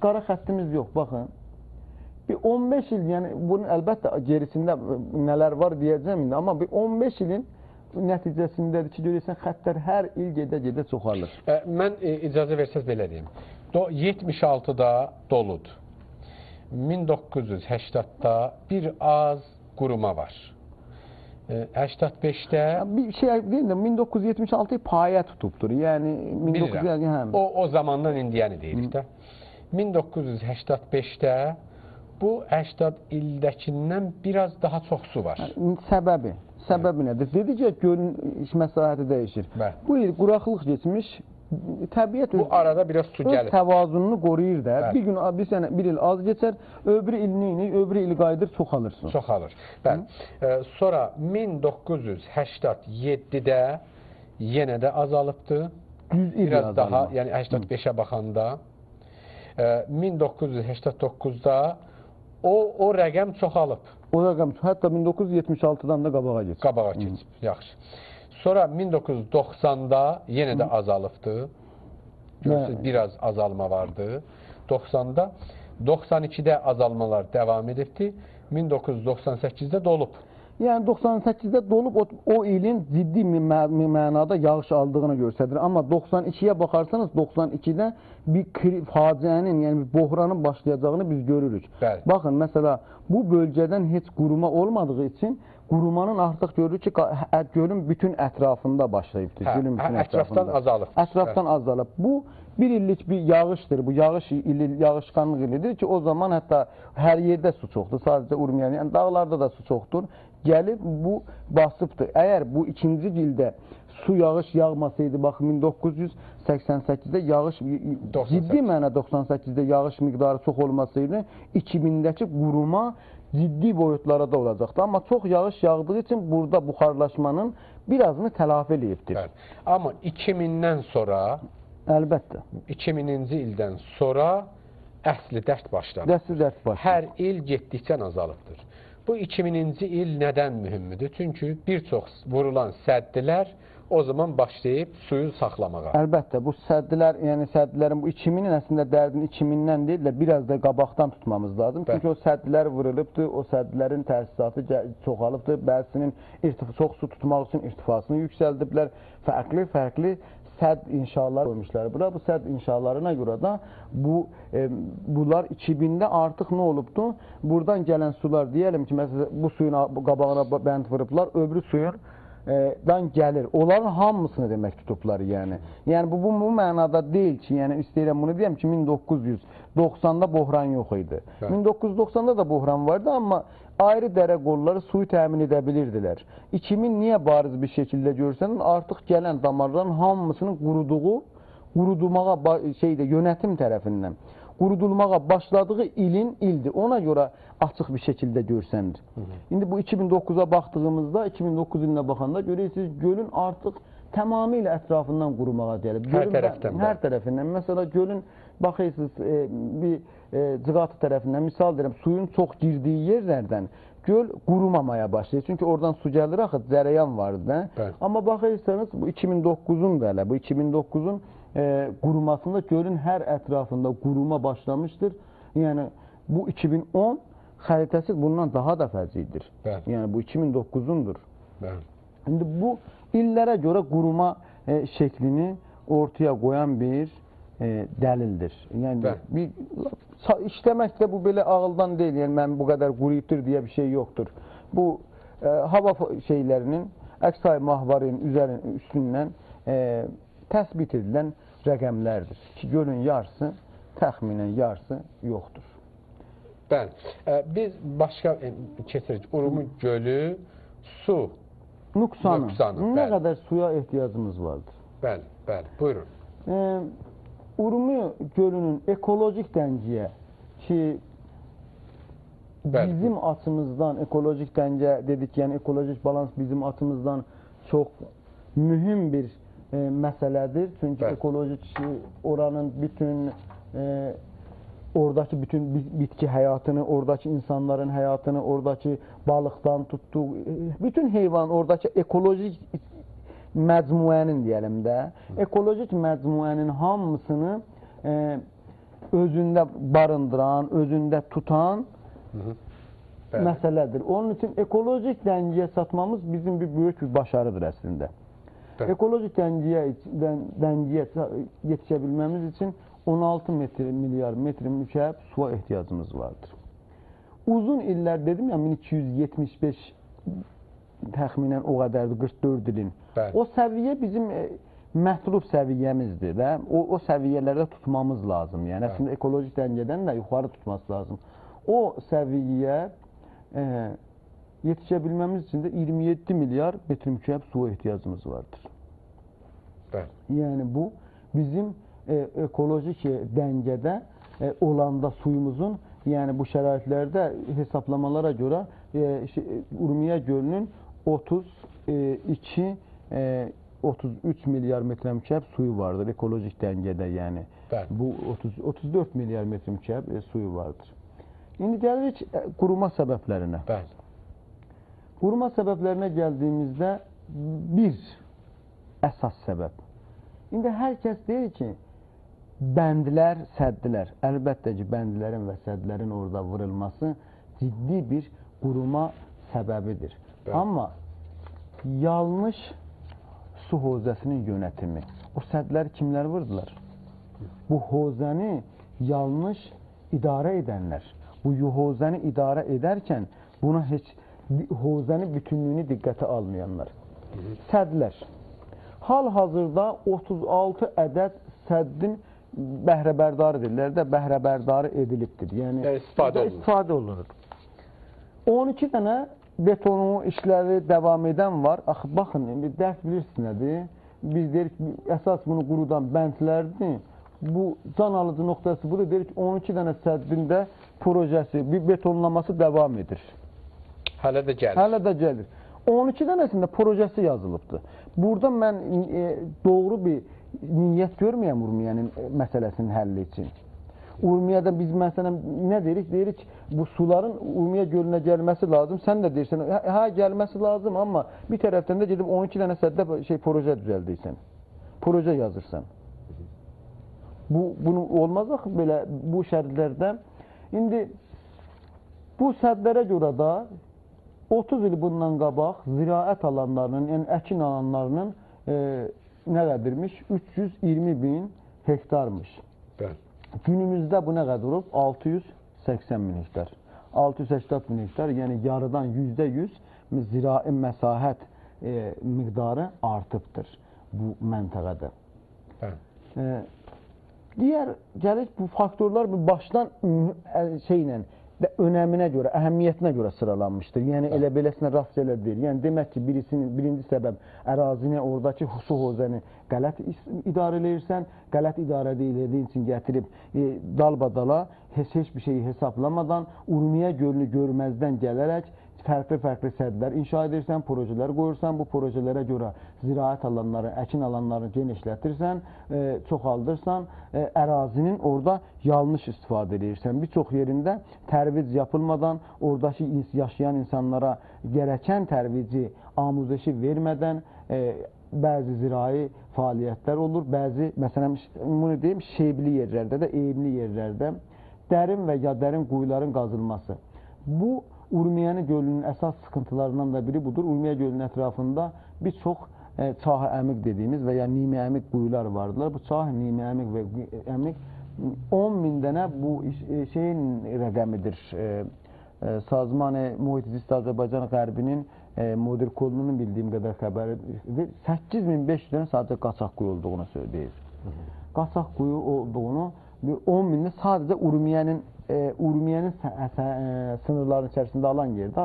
qara xəttimiz yox, baxın. Bir 15 il, yəni bunun əlbəttə gerisində nələr var deyəcəm indi, amma bir 15 ilin nəticəsindədir ki, görürsən xəttlər hər il gedə-gedə çoxalır. Mən icazə versəz belə deyim. 76-da doludur. 1980-da bir az quruma var. 85-də... Bir şey deyim də, 1976-yı paya tutubdur. Yəni, bilirəm. O zamandan indiyəni deyirik də. 1985-də bu 80 ildəkindən biraz daha çox su var. Səbəbi nədir? Dedi ki, gölün məsahəti dəyişir. Bu il quraqlıq geçmiş, təbiət bu arada biraz su gəlir. Təvazununu qoruyur da. Bir gün, bir il az geçər, öbürü il neyini, öbürü il qayıdır, çoxalır su. Çoxalır. Bəli. Sonra 1987-də yenə də azalıbdır. Biraz daha, yəni 85-ə baxanda. 1989-da o rəqəm çoxalıb. O rəqəm hətta 1976-dan da qabağa geçib. Qabağa keçib, yaxşı. Sonra 1990-da yenə də azalıbdır. Görürsünüz, biraz azalma vardı. 90-da, 92-də azalmalar devam edibdir. 1998-də dolub. Yəni 98-də dolub o ilin ciddi mənada yağış aldığını göstərir. Amma 92-yə baxarsanız 92-də bir faciənin, yəni bir bohranın başlayacağını biz görürük. Bəli. Baxın, məsələ bu bölgədən heç quruma olmadığı üçün qurumanın artıq görürük ki, gölün bütün ətrafında başlayıbdır. Ətrafdan azalıb. Ətrafdan azalıb. Bu bir illik bir yağışdır. Bu yağışqanlıq ilidir ki, o zaman hətta hər yerdə su çoxdur. Sadəcə Urmiya, yəni dağlarda da su çoxdur. Gəlib bu basıbdır. Əgər bu ikinci ildə su yağış yağmasaydı, baxın 1988-də yağış ciddi mənə 98-də yağış miqdarı çox olmasaydı 2000-dəki quruma ciddi boyutlara da olacaqdı. Amma çox yağış yağdığı üçün burada buxarlaşmanın birazını tələfi eləyibdir. Amma 2000-dən sonra, əlbəttə, 2000-ci ildən sonra əsli dərd başladı. Hər il getdikcə azalıbdır. Bu 2000-ci il nədən mühümdür? Çünki bir çox vurulan səddilər o zaman başlayıb suyu saxlamağa. Əlbəttə, bu səddilər, yəni səddlərin bu 2000-in əslində dərdini 2000-dən deyil də biraz da qabaqdan tutmamız lazım. Çünki o səddlər vurulubdur, o səddlərin təsisatı çoxalıbdır. Bəzisinin çox su tutmaq üçün irtifasını yüksəldiblər. Fərqli sədd inşalar qoymuşlar bura. Bu sədd inşalarına görə də bunlar 2000-də artıq nə olubdur? Buradan gələn sular, deyəlim ki, məsələn, bu suyun qabağına bənd vurublar, öbürü suyun dan gəlir. Onların hamısını demək tutublar, yəni. Yəni, bu mənada deyil ki, yəni, istəyirəm bunu deyəm ki, 1990-da bohran yox idi. 1990-da da bohran vardı, amma ayrı dərə qolları suyu təmin edə bilirdilər. 2000 niyə bariz bir şəkildə görsənin, artıq gələn damarların hamısının qurudulmağa, yönetim tərəfindən qurudulmağa başladığı ildir. Ona görə açıq bir şəkildə görsənir. İndi bu 2009-a baxdığımızda, 2009 ilinə baxanda görürsünüz, gölün artıq tamamilə ətrafından qurumağa gəlib. Hər tərəfindən. Məsələ, gölün, baxırsınız, bir cığatı tərəfindən, misal deyirəm, suyun çox girdiyi yerlərdən göl qurumamaya başlayır. Çünki oradan su gəlir, axı, cərəyan vardı. Amma baxırsanız, bu 2009-un da elə, bu 2009-un qurumasında gölün hər ətrafında quruma başlamışdır. Yəni, bu 2010 xəritəsi bundan daha da fərqlidir. Yəni, bu 2009-undur. İndi bu illərə görə quruma şəklini ortaya qoyan bir dəlildir. Yəni, işləmək də bu belə ağıldan deyil. Yəni, mən bu qədər quruyubdur deyə bir şey yoxdur. Bu, hava şeylərinin, əks-ay mahvarın üstündən təsbit edilən rəqəmlərdir ki, gölün yarısı, təxminən yarısı yoxdur. Bəli. Biz başqa keçirik. Urumi gölü su nöqsanı. Nə qədər suya ehtiyacımız vardır? Bəli, bəli. Buyurun. Urumi gölünün ekolojik dəngiyə ki, bizim açımızdan ekolojik dəngə dedik, yəni ekolojik balans bizim açımızdan çox mühüm bir məsələdir. Çünki ekolojik oranın bütün oradakı bütün bitki həyatını, oradakı insanların həyatını, oradakı balıqdan tutduğu, bütün heyvan, oradakı ekolojik məcmuənin deyəlim də, ekolojik məcmuənin hamısını özündə barındıran, özündə tutan məsələdir. Onun üçün ekolojik dəngiyə çatmamız bizim bir böyük bir başarıdır əslində. Ekolojik dəngiyə yetişə bilməmiz üçün 16 milyar metr mükəb suya ehtiyacımız vardır. Uzun illər dedim ya, 1275 təxminən o qədərdir, 44 ilin. O səviyyə bizim mətlub səviyyəmizdir və o səviyyələrdə tutmamız lazım. Yəni, əslində ekolojik dəngədən də yuxarı tutması lazım. O səviyyə yetişə bilməmiz üçün də 27 milyar metr mükəb suya ehtiyacımız vardır. Yəni, bu bizim ekolojik dəngədə olanda suyumuzun, yəni bu şəraitlərdə hesablamalara görə Urmiya gölünün 33 milyar metr mükəb suyu vardır ekolojik dəngədə, yəni bu 34 milyar metr mükəb suyu vardır. İndi gəlirik quruma səbəblərinə. Quruma səbəblərinə gəldiyimizdə bir əsas səbəb. İndi hər kəs deyir ki, bəndlər, səddlər, əlbəttə ki, bəndlərin və səddlərin orada vurulması ciddi bir quruma səbəbidir. Amma yanlış su hozəsinin yönətimi, o səddləri kimlər vurdular? Bu hozəni yanlış idarə edənlər. Bu hozəni idarə edərkən buna heç hozəni bütünlüyünü diqqətə almayanlar. Səddlər. Hal-hazırda 36 ədəd səddin bəhrəbərdarı edirlər də, bəhrəbərdarı edilibdir. Yəni, istifadə olunur. 12 dənə betonu işləri devam edən var. Axı, baxın, dərs bilirsiniz nədir? Biz deyirik, əsas bunu qurudan bəndlərdir. Bu can alıcı nöqtəsi budur. Deyirik, 12 dənə səddində projesi, bir betonlaması devam edir. Hələ də gəlir. Hələ də gəlir. 12 dənəsində projesi yazılıbdır. Burada mən doğru bir niyyət görməyəm Urmiyənin məsələsinin həlli üçün. Urmiyədə biz məsələn nə deyirik? Deyirik, bu suların Urmiyə gölünə gəlməsi lazım. Sən də deyirsən, hə, gəlməsi lazım, amma bir tərəfdən də gedib 12 dənə səddə proje düzəldiysən. Proje yazırsan. Bunu olmaz axı belə bu şərtlərdə. İndi bu səddlərə görə də 30 il bundan qabaq ziraət alanlarının, yəni əkin alanlarının nə qədərmiş? 320 bin hektarmış. Günümüzdə bu nə qədər olub? 680 min hektar. 680 min hektar, yəni yarıdan %100 zirai məsahət miqdarı artıbdır bu məntəqədə. Digər gəlir, bu faktorlar başdan önəminə görə, əhəmiyyətinə görə sıralanmışdır. Yəni, elə beləsinə rast gələ deyil. Yəni, demək ki, birinci səbəb ərazini, oradakı su hozəni qələt idarə edirsən, qələt idarə edildiyin üçün gətirib dalbadala heç bir şeyi hesablamadan, Urmiyə gölünü görməzdən gələrək fərqli səddlər inşa edirsən, projelər qoyursan, bu projelərə görə ziraət alanları, əkin alanlarını genişlətirsən, çoxaldırsan, ərazinin orada yanlış istifadə edirsən. Bir çox yerində tərviz yapılmadan, oradakı yaşayan insanlara gərəkən tərvizi, amuzəşi vermədən bəzi zirai fəaliyyətlər olur, bəzi, məsələn, bunu deyim, şeybli yerlərdə də, eybli yerlərdə dərin və ya dərin quyuların qazılması. Bu, Urmiyə gölünün əsas sıxıntılarından da biri budur. Urmiyə gölünün ətrafında bir çox çahı əmiq dediyimiz və ya nimi əmiq quyular vardılar. Bu çahı, nimi əmiq və əmiq 10 min dənə bu şeyin rəqəmidir. Sazman-ı Muhit-i Azərbaycan Qərbinin Mudir Kolunun bildiyim qədər xəbəridir. 8500 dənə sadəcə qaçaq quyu olduğunu söyləyir. Qaçaq quyu olduğunu 10 minlə sadəcə Urmiyənin sınırların içərisində alan yerdə,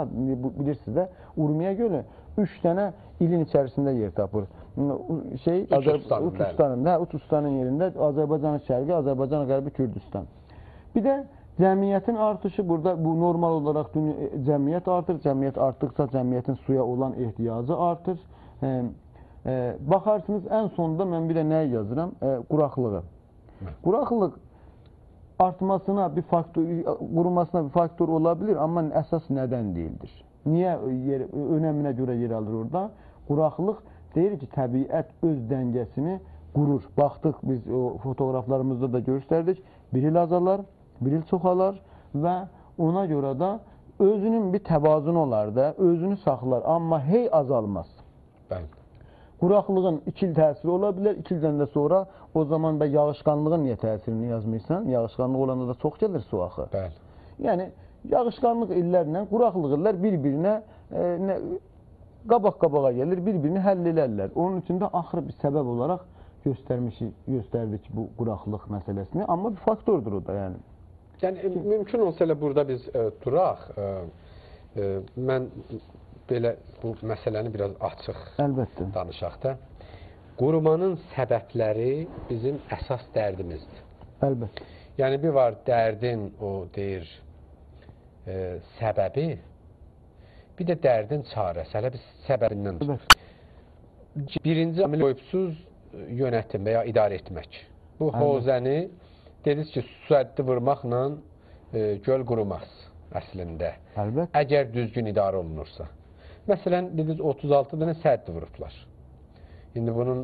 bilirsiniz də, Urmiyə gölü 3 dənə ilin içərisində yer tapır. Uçustanın yerində Azərbaycan şərqi, Azərbaycan qərbi Kürdistan. Bir də cəmiyyətin artışı, burada bu normal olaraq cəmiyyət artır, cəmiyyət artdıqca cəmiyyətin suya olan ehtiyacı artır. Baxarsınız, ən sonunda mən bir də nəyi yazıram? Quraqlığı. Quraqlıq artmasına bir faktor, qurumasına bir faktor ola bilir, amma əsas nədən deyildir? Niyə önəminə görə yer alır orada? Quraqlıq deyir ki, təbiət öz dəngəsini qurur. Baxdıq, biz o fotoğraflarımızda da göstərdik. Bir il azalar, bir il çoxalar və ona görə də özünün bir təvazunu olar da, özünü saxlar, amma hey azalmaz. Bəli. Quraqlığın 2 il təsiri ola bilər, 2 ildən də sonra o zaman da yağışqanlığın niyə təsirini yazmırsan? Yağışqanlıq olanda da çox gəlir su axı. Bəli. Yəni, yağışqanlıq illərlə, quraqlıq illər bir-birinə qabaq-qabağa gəlir, bir-birini həll elərlər. Onun üçün də axır bir səbəb olaraq göstərdik bu quraqlıq məsələsini, amma bir faktordur o da, yəni. Yəni, mümkün olsa elə burada biz duraq. Mən belə bu məsələni biraz açıq danışaq da. Qurumanın səbəbləri bizim əsas dərdimizdir. Əlbəttə. Yəni, bir var dərdin o deyir səbəbi, bir də dərdin çarəsi. Hələ biz səbəbindən tutaq. Birinci amil qoyubsuz yönetim veya idarə etmək. Bu hovzəni dediniz ki, su səddi vurmaqla göl qurumaz əslində. Əlbəttə. Əgər düzgün idarə olunursa. Məsələn, dediniz 36 dənə səddi vurublar. İndi bunun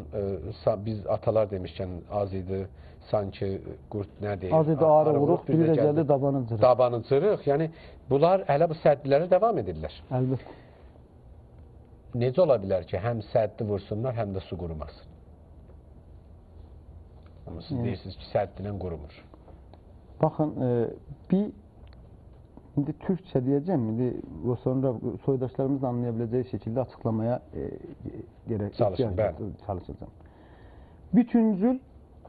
biz atalar demişkən az idi, sanki qurt nə deyir? Az idi arı vuruq, bir də gəldi dabanı cırıq. Dabanı cırıq. Yəni, bunlar hələ bu səddilərə devam edirlər. Əlbəttə. Necə ola bilər ki, həm səddi vursunlar, həm də su qurumasın? Amma siz deyirsiniz ki, səddilən qurumur. Baxın, indi türkçə deyəcəm, indi sonra soydaşlarımız anlaya biləcəyi şəkildə açıqlamaya çalışacağım. Bütüncül,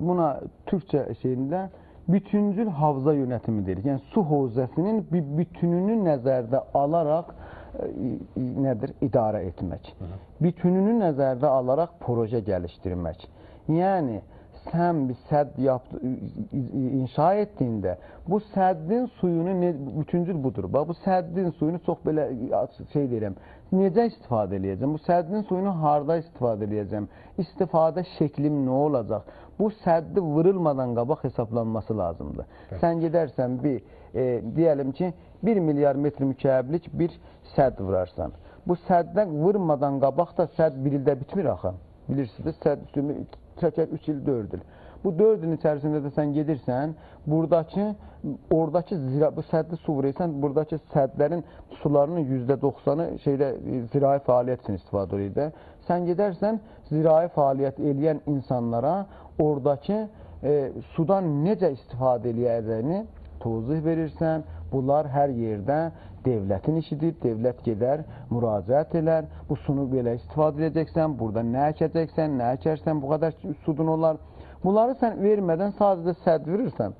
buna türkçə şeyində bütüncül havza yönətimi deyirik. Yəni, su hovzəsinin bir bütününü nəzərdə alaraq idarə etmək. Bütününü nəzərdə alaraq proje gəlişdirmək. Yəni, sən bir sədd inşa etdiyində, bu səddin suyunu, bütüncül budur. Bax, bu səddin suyunu çox belə şey deyirəm, necə istifadə edəcəm? Bu səddin suyunu harada istifadə edəcəm? İstifadə şəklim nə olacaq? Bu səddi vurulmadan qabaq hesablanması lazımdır. Sən gedərsən deyəlim ki, 1 milyar metr mükəblik bir sədd vurarsan. Bu səddən vurmadan qabaq da sədd bir ildə bitmir axı. Bilirsiniz, sədd çəkər 3 il, 4 il. Bu 4 il içərisində də sən gedirsən, oradakı bu səddi su vurursan, buradakı səddlərin sularının %90'ı zirai fəaliyyət üçün istifadə edir. Sən gedərsən, zirai fəaliyyət eləyən insanlara oradakı sudan necə istifadə eləyəcəyini tozih verirsən. Bunlar hər yerdə devlətin işidir, devlət gedər, müraciət elər, bu sunu belə istifadə edəcəksən, burada nə əkəcəksən, nə əkərsən, bu qədər sudun olar. Bunları sən vermədən sadəcə sədd verirsən,